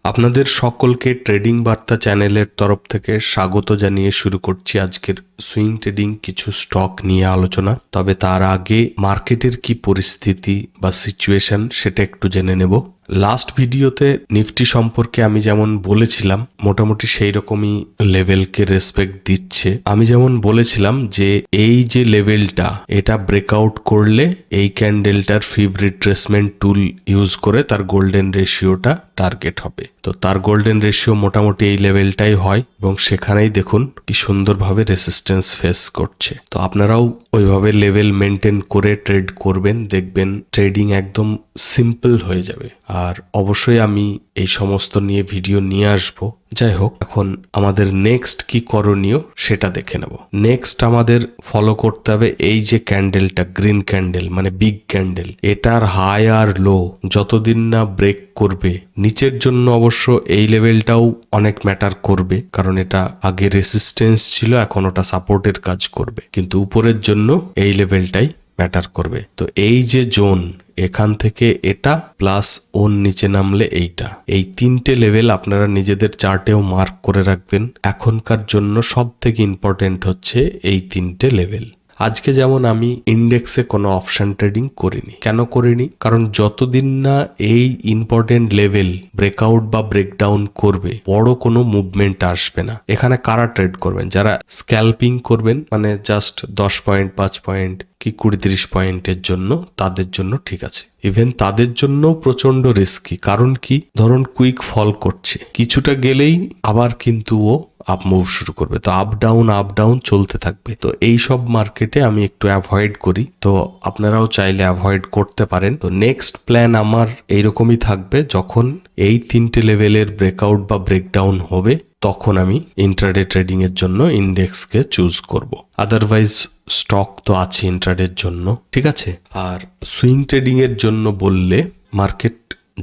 আপনাদের সকলকে ট্রেডিং বার্তা চ্যানেলের তরফ থেকে স্বাগত জানিয়ে শুরু করছি আজকের সুইং ট্রেডিং কিছু স্টক নিয়ে আলোচনা। তবে তার আগে মার্কেটের কি পরিস্থিতি বা সিচুয়েশন সেটা একটু জেনে নেব। লাস্ট ভিডিওতে নিফটি সম্পর্কে আমি যেমন বলেছিলাম মোটামুটি সেই রকমই লেভেলকে রেসপেক্ট দিচ্ছে। আমি যেমন বলেছিলাম যে এই যে লেভেলটা এটা ব্রেকআউট করলে এই ক্যান্ডেলটার ফিব রিট্রেসমেন্ট টুল ইউজ করে তার গোল্ডেন রেশিওটা টার্গেট হবে। তো তার গোল্ডেন রেশিও মোটামুটি এই লেভেলটাই হয় এবং সেখানেই দেখুন কি সুন্দরভাবে রেসিস্টেন্স ফেস করছে। তো আপনারাও ওইভাবে লেভেল মেনটেন করে ট্রেড করবেন, দেখবেন ট্রেডিং একদম সিম্পল হয়ে যাবে। আর অবশ্যই আমি এই সমস্ত নিয়ে ভিডিও নিয়ে আসব। যাই হোক, এখন আমাদের নেক্সট কি করণীয় সেটা দেখে নেব। নেক্সট আমাদের ফলো করতে হবে এই যে ক্যান্ডেলটা, গ্রিন ক্যান্ডেল মানে বিগ ক্যান্ডেল, এটার হাই আর লো যতদিন না ব্রেক করবে, নিচের জন্য অবশ্য এই লেভেলটাও অনেক ম্যাটার করবে, কারণ এটা আগে রেসিস্টেন্স ছিল, এখন ওটা সাপোর্টের কাজ করবে, কিন্তু উপরের জন্য এই লেভেলটাই ম্যাটার করবে। তো এই যে জোন, এখান থেকে এটা প্লাস ওর নিচে নামলে এইটা, এই তিনটে লেভেল আপনারা নিজেদের চার্টেও মার্ক করে রাখবেন। এখনকার জন্য সব থেকে ইম্পর্টেন্ট হচ্ছে এই তিনটে লেভেল। আজকে যেমন আমি ইন্ডেক্সে কোনো অপশন ট্রেডিং করিনি। কেন করিনি? কারণ যতদিন না এই ইম্পর্টেন্ট লেভেল ব্রেকআউট বা ব্রেকডাউন করবে, বড় কোনো মুভমেন্ট আসবে না। এখানে কারা ট্রেড করবেন? যারা স্ক্যাল্পিং করবেন, মানে জাস্ট 10 পয়েন্ট 5 পয়েন্ট কি 20-30 পয়েন্টের জন্য, তাদের জন্য ঠিক আছে। ইভেন তাদের জন্য প্রচন্ড রিস্কি। কারণ কি, ধরুন কুইক ফল করছে, কিছুটা গেলেই আবার কিন্তু ও আপ মুভ শুরু করবে। তো আপ ডাউন চলতে থাকবে। তো এই সব মার্কেটে আমি একটু অ্যাভয়েড করি। তো আপনারাও চাইলে অ্যাভয়েড করতে পারেন। তো নেক্সট প্ল্যান আমার এইরকমই থাকবে, যখন এই তিনটে লেভেলের ব্রেকআউট বা ব্রেকডাউন হবে তখন আমি ইন্ট্রাডে ট্রেডিং এর জন্য ইন্ডেক্সকে চুজ করব। আদারওয়াইজ স্টক তো আছে ইন্ট্রাডের জন্য, ঠিক আছে। আর সুইং ট্রেডিং এর জন্য বললে, মার্কেট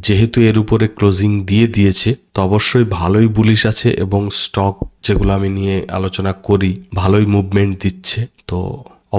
যেহেতু এর উপরে ক্লোজিং দিয়ে দিয়েছে, তো অবশ্যই ভালোই বুলিশ আছে এবং স্টক যেগুলো আমি নিয়ে আলোচনা করি ভালোই মুভমেন্ট দিচ্ছে। তো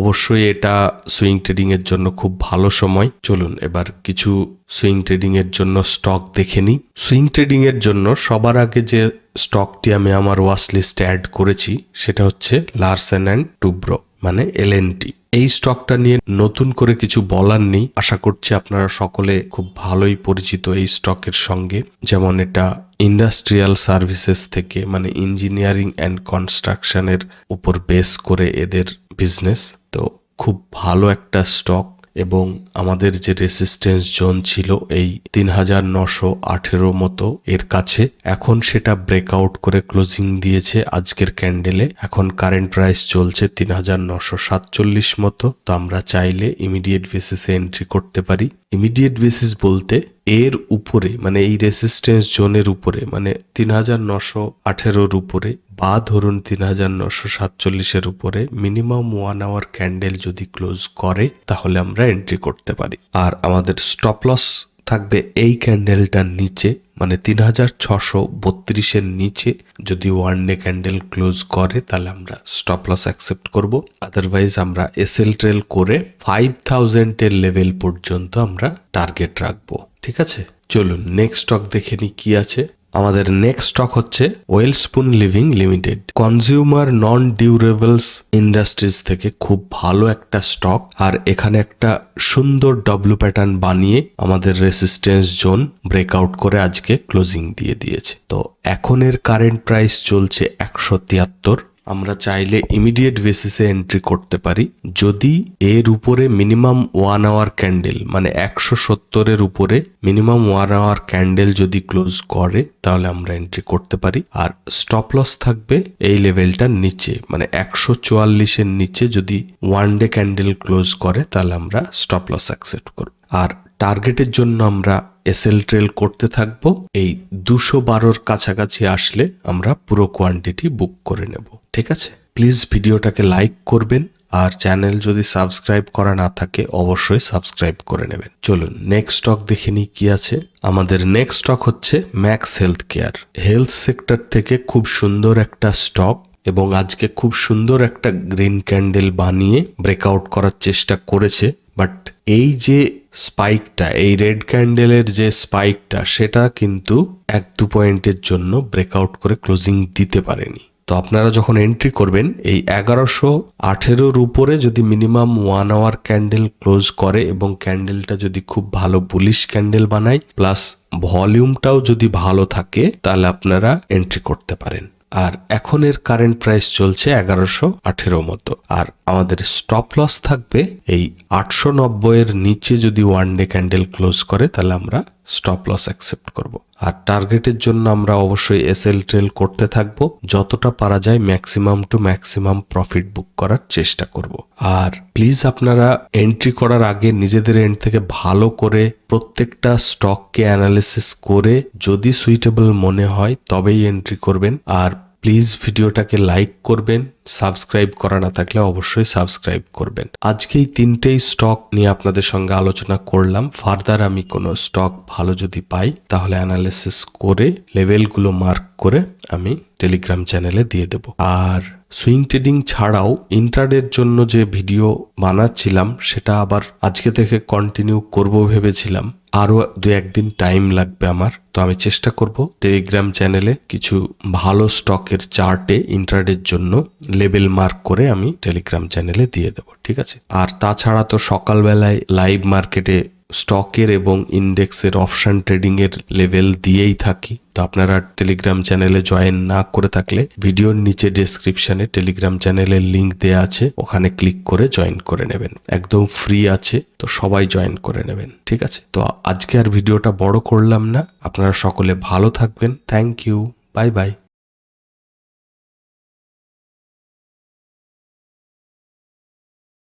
অবশ্যই এটা সুইং ট্রেডিং এর জন্য খুব ভালো সময়। চলুন এবার কিছু সুইং ট্রেডিং এর জন্য স্টক দেখে নিই। সুইং ট্রেডিং এর জন্য সবার আগে যে স্টকটি আমি আমার ওয়াচ লিস্টে অ্যাড করেছি সেটা হচ্ছে লারসেন অ্যান্ড টুব্রো মানে LNT। এই স্টকটা নিয়ে নতুন করে কিছু বলার নেই। আশা করছি আপনারা সকলে খুব ভালোই পরিচিত এই স্টকের সঙ্গে। যেমন এটা ইন্ডাস্ট্রিয়াল সার্ভিসেস থেকে, মানে ইঞ্জিনিয়ারিং অ্যান্ড কনস্ট্রাকশনের উপর বেস করে এদের বিজনেস। তো খুব ভালো একটা স্টক এবং আমাদের যে রেসিস্টেন্স জোন ছিল এই 3918 মতো এর কাছে, এখন সেটা ব্রেকআউট করে ক্লোজিং দিয়েছে আজকের ক্যান্ডেলে। এখন কারেন্ট প্রাইস চলছে 3947 মতো। তো আমরা চাইলে ইমিডিয়েট বেসিসে এন্ট্রি করতে পারি। ইমিডিয়েট বেসিস বলতে এর উপরে, মানে এই রেসিস্টেন্স জোনের উপরে, মানে 3918 উপরে বা ধরুন 3947 উপরে মিনিমাম 1 আওয়ার ক্যান্ডেল যদি ক্লোজ করে তাহলে আমরা এন্ট্রি করতে পারি। আর আমাদের স্টপ লস থাকবে এই ক্যান্ডেলটার নিচে, মানে 3632 নিচে যদি ওয়ান ডে ক্যান্ডেল ক্লোজ করে তাহলে আমরা স্টপ লস অ্যাকসেপ্ট করব। আদারওয়াইজ আমরা এসএল ট্রেল করে 5000 এর লেভেল পর্যন্ত আমরা টার্গেট রাখবো, ঠিক আছে। চলুন নেক্সট স্টক দেখে নি কি আছে। আমাদের নেক্সট স্টক হচ্ছে ওয়েলস্পুন লিভিং লিমিটেড। কনজিউমার নন ডিউরেবলস ইন্ডাস্ট্রিজ থেকে খুব ভালো একটা স্টক। আর এখানে একটা সুন্দর ডব্লু প্যাটার্ন বানিয়ে আমাদের রেসিস্টেন্স জোন ব্রেকআউট করে আজকে ক্লোজিং দিয়ে দিয়েছে। তো এখন এর কারেন্ট প্রাইস চলছে 173। আমরা চাইলে ইমিডিয়েট বেসিসে এন্ট্রি করতে পারি যদি এর উপরে মিনিমাম 1 আওয়ার ক্যান্ডেল, মানে 170 উপরে মিনিমাম 1 আওয়ার ক্যান্ডেল যদি ক্লোজ করে তাহলে আমরা এন্ট্রি করতে পারি। আর স্টপ লস থাকবে এই লেভেলটার নিচে, মানে 144 নিচে যদি ওয়ান ডে ক্যান্ডেল ক্লোজ করে তাহলে আমরা স্টপ লস অ্যাকসেপ্ট করব। আর টার্গেটের জন্য আমরা এসএল ট্রেল করতে থাকবো। এই 212 কাছাকাছি আসলে আমরা পুরো কোয়ান্টিটি বুক করে নেব, ঠিক আছে। প্লিজ ভিডিওটাকে লাইক করবেন, আর চ্যানেল যদি সাবস্ক্রাইব করা না থাকে অবশ্যই সাবস্ক্রাইব করে নেবেন। চলুন নেক্সট স্টক দেখে নিই কি আছে। আমাদের নেক্সট স্টক হচ্ছে max health care. Health sector থেকে খুব সুন্দর একটা স্টক এবং আজকে খুব সুন্দর একটা গ্রিন ক্যান্ডেল বানিয়ে ব্রেকআউট করার চেষ্টা করেছে। বাট এই যে স্পাইকটা, এই রেড ক্যান্ডেলের যে স্পাইকটা, সেটা কিন্তু 1-2 পয়েন্টের জন্য ব্রেকআউট করে ক্লোজিং দিতে পারেনি। তো আপনারা যখন এন্ট্রি করবেন, এই 1118-র উপরে যদি মিনিমাম 1 আওয়ার ক্যান্ডেল ক্লোজ করে এবং ক্যান্ডেলটা যদি খুব ভালো বুলিশ ক্যান্ডেল বানায়, প্লাস ভলিউমটাও যদি ভালো থাকে, তাহলে আপনারা এন্ট্রি করতে পারেন। আর এখন এর কারেন্ট প্রাইস চলছে 1118 মতো। আর আমাদের স্টপ লস থাকবে এই 890-এর নিচে যদি 1 ডে ক্যান্ডেল ক্লোজ করে, তাহলে আমরা স্টপ লস অ্যাকসেপ্ট করব। আর টার্গেটের জন্য আমরা অবশ্যই এসএল ট্রেল করতে থাকবো, যতটা পারা যায় maximum to maximum profit book করার চেষ্টা করব। আর প্লিজ আপনারা এন্ট্রি করার আগে নিজেদের এন্ড থেকে ভালো করে প্রত্যেকটা স্টককে অ্যানালিসিস করে যদি সুইটেবল মনে হয় তবেই এন্ট্রি করবেন। আর প্লিজ ভিডিওটাকে লাইক করবেন, সাবস্ক্রাইব করা না থাকলে অবশ্যই সাবস্ক্রাইব করবেন। আজকেই 3টেই স্টক নিয়ে আপনাদের সঙ্গে আলোচনা করলাম। ফার্দার আমি কোনো স্টক ভালো যদি পাই, তাহলে অ্যানালিসিস করে লেভেলগুলো মার্ক করে আমি টেলিগ্রাম চ্যানেলে দিয়ে দেব। আর সুইং ট্রেডিং ছাড়াও ইন্ট্রাডের জন্য যে ভিডিও বানাচ্ছিলাম, সেটা আবার আজকে থেকে কন্টিনিউ করব ভেবেছিলাম। আরও 2-1 দিন টাইম লাগবে আমার। তো আমি চেষ্টা করব টেলিগ্রাম চ্যানেলে কিছু ভালো স্টকের চার্টে ইন্ট্রাডের জন্য লেভেল মার্ক করে আমি টেলিগ্রাম চ্যানেলে দিয়ে দেব, ঠিক আছে? আর তাছাড়া তো সকালবেলায় লাইভ মার্কেটে স্টকের এবং ইন্ডেক্সের অপশন ট্রেডিং এর লেভেল দিয়েই থাকি। তো আপনারা টেলিগ্রাম চ্যানেলে জয়েন না করে থাকলে ভিডিওর নিচে ডেসক্রিপশনে টেলিগ্রাম চ্যানেলের লিংক দেয়া আছে, ওখানে ক্লিক করে জয়েন করে নেবেন। একদম ফ্রি আছে, তো সবাই জয়েন করে নেবেন, ঠিক আছে? তো আজকে আর ভিডিওটা বড় করলাম না। আপনারা সকলে ভালো থাকবেন। Thank you, bye by.